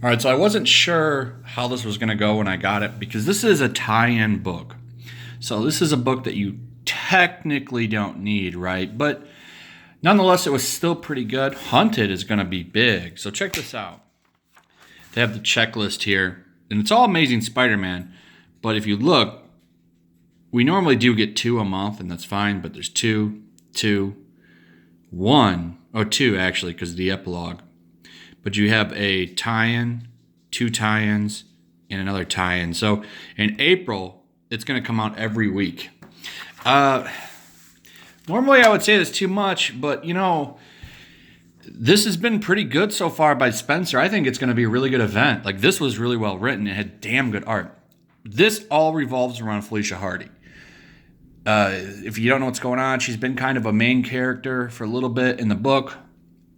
All right, so I wasn't sure how this was going to go when I got it because this is a tie-in book. So this is a book that you technically don't need, right? But nonetheless, it was still pretty good. Hunted is going to be big. So check this out. They have the checklist here, and it's all Amazing Spider-Man. But if you look, we normally do get 2 a month, and that's fine. But there's 2, 2, 1, or 2 actually, because of the epilogue. But you have a tie-in, 2 tie-ins, and another tie-in. So in April, it's going to come out every week. Normally, I would say that's too much, but this has been pretty good so far by Spencer. I think it's going to be a really good event. Like, this was really well written. It had damn good art. This all revolves around Felicia Hardy. If you don't know what's going on, she's been kind of a main character for a little bit in the book.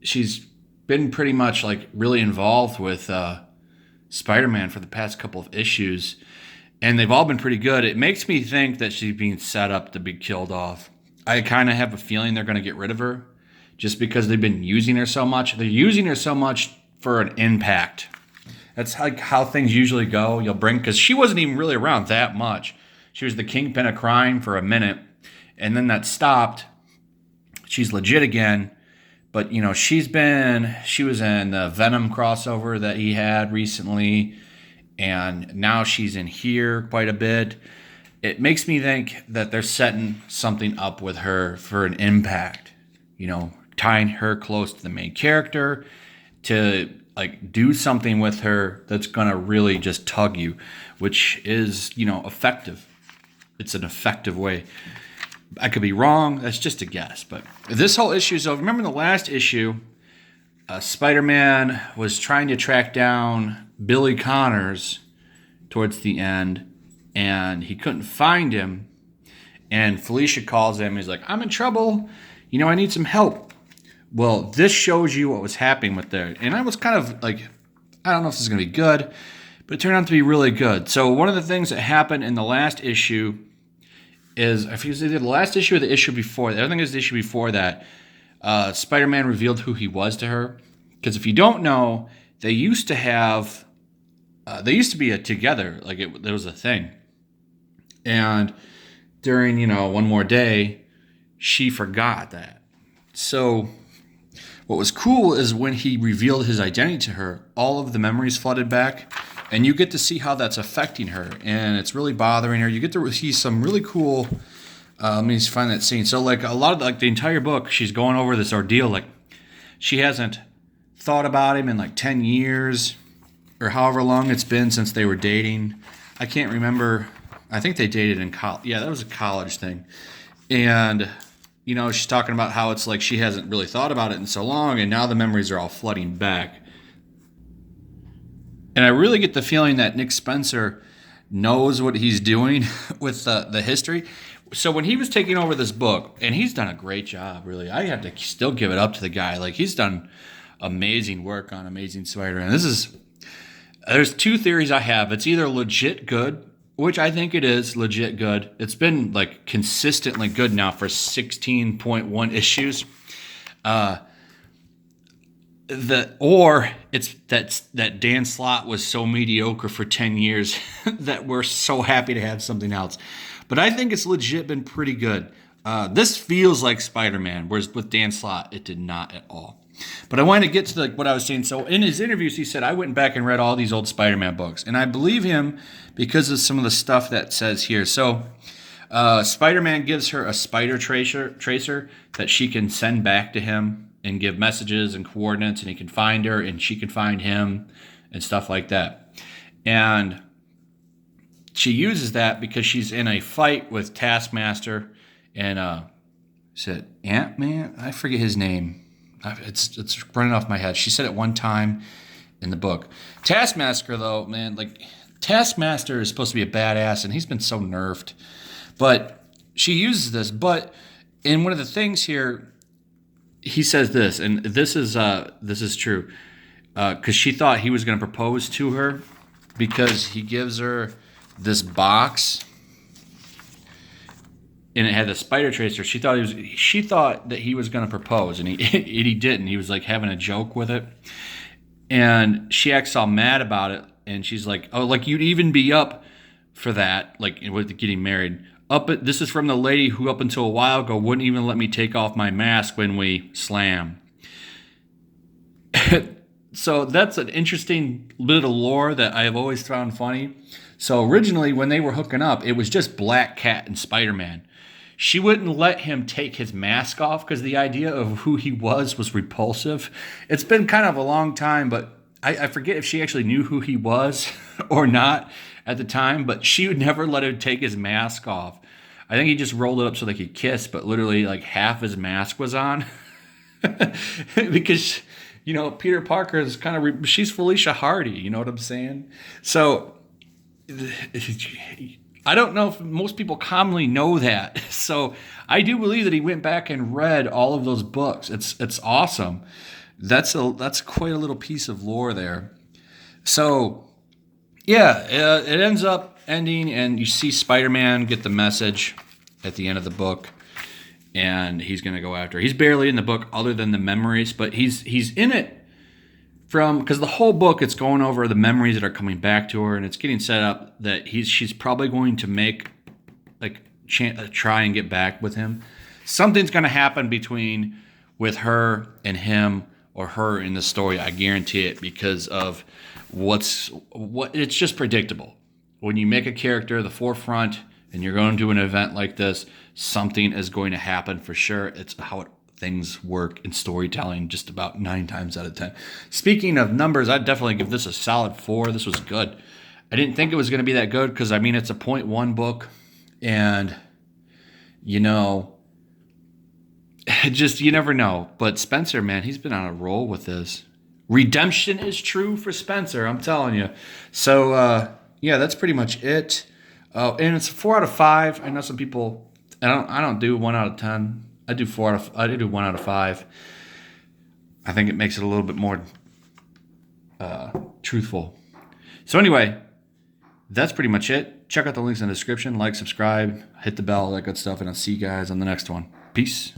She's been pretty much like really involved with Spider-Man for the past couple of issues, and they've all been pretty good. It makes me think that she's being set up to be killed off. I kind of have a feeling they're going to get rid of her just because they've been using her so much. They're using her so much for an impact. That's like how things usually go. You'll bring, because she wasn't even really around that much. She was the kingpin of crime for a minute, and then that stopped. She's legit again. But, she was in the Venom crossover that he had recently, and now she's in here quite a bit. It makes me think that they're setting something up with her for an impact, tying her close to the main character to, do something with her that's going to really just tug you, which is, effective. It's an effective way. I could be wrong. That's just a guess. But this whole issue, so remember in the last issue, Spider-Man was trying to track down Billy Connors towards the end, and he couldn't find him. And Felicia calls him. He's like, I'm in trouble. I need some help. Well, this shows you what was happening with there. And I was kind of like, I don't know if this is going to be good, but it turned out to be really good. So one of the things that happened in the last issue is, if you say the last issue or the issue before, the other thing is the issue before that, Spider-Man revealed who he was to her. Because if you don't know, they used to be together, there was a thing. And during, one more day, she forgot that. So what was cool is when he revealed his identity to her, all of the memories flooded back. And you get to see how that's affecting her, and it's really bothering her. You get to see some really cool. Let me just find that scene. So, a lot of the entire book, she's going over this ordeal. She hasn't thought about him in 10 years, or however long it's been since they were dating. I can't remember. I think they dated in college. Yeah, that was a college thing. And she's talking about how it's she hasn't really thought about it in so long, and now the memories are all flooding back. And I really get the feeling that Nick Spencer knows what he's doing with the history. So when he was taking over this book, and he's done a great job, really. I have to still give it up to the guy. He's done amazing work on Amazing Spider-Man. There's 2 theories I have. It's either legit good, which I think it is legit good. It's been consistently good now for 16.1 issues. Or it's that Dan Slott was so mediocre for 10 years that we're so happy to have something else. But I think it's legit been pretty good. This feels like Spider-Man, whereas with Dan Slott, it did not at all. But I wanted to get to what I was saying. So in his interviews, he said, I went back and read all these old Spider-Man books. And I believe him because of some of the stuff that says here. So Spider-Man gives her a spider tracer that she can send back to him and give messages and coordinates, and he can find her and she can find him and stuff like that. And she uses that because she's in a fight with Taskmaster and is it Ant-Man? I forget his name. It's running off my head. She said it one time in the book. Taskmaster, though, man, Taskmaster is supposed to be a badass, and he's been so nerfed. But she uses this. But in one of the things here, he says this, and this is true, because she thought he was going to propose to her because he gives her this box, and it had the spider tracer. She thought that he was going to propose, and he didn't. He was having a joke with it, And she acts all mad about it. And she's like, oh, like you'd even be up for that, like with getting married. This is from the lady who up until a while ago wouldn't even let me take off my mask when we slam. So that's an interesting bit of lore that I have always found funny. So originally when they were hooking up, it was just Black Cat and Spider-Man. She wouldn't let him take his mask off because the idea of who he was repulsive. It's been kind of a long time, but I forget if she actually knew who he was or not at the time, but she would never let him take his mask off. I think he just rolled it up so they could kiss, but literally like half his mask was on. Because, you know, Peter Parker is she's Felicia Hardy, you know what I'm saying? So I don't know if most people commonly know that. So I do believe that he went back and read all of those books. It's awesome. That's quite a little piece of lore there. So yeah, it ends up ending, and you see Spider-Man get the message at the end of the book, and he's going to go after her. He's barely in the book other than the memories, but he's in it because the whole book, it's going over the memories that are coming back to her, and it's getting set up that she's probably going to make try and get back with him. Something's going to happen with her and him, or her in the story. I guarantee it, because of it's just predictable. When you make a character the forefront and you're going to an event like this, something is going to happen for sure. It's how things work in storytelling just about 9 times out of 10. Speaking of numbers, I'd definitely give this a solid 4. This was good. I didn't think it was going to be that good because, I mean, it's a 0.1 book. And, you know, you never know. But Spencer, man, he's been on a roll with this. Redemption is true for Spencer, I'm telling you. So, yeah, that's pretty much it. And it's 4 out of 5. I know some people, I don't do 1 out of 10. I do 1 out of 5. I think it makes it a little bit more truthful. So anyway, that's pretty much it. Check out the links in the description. Like, subscribe, hit the bell, all that good stuff. And I'll see you guys on the next one. Peace.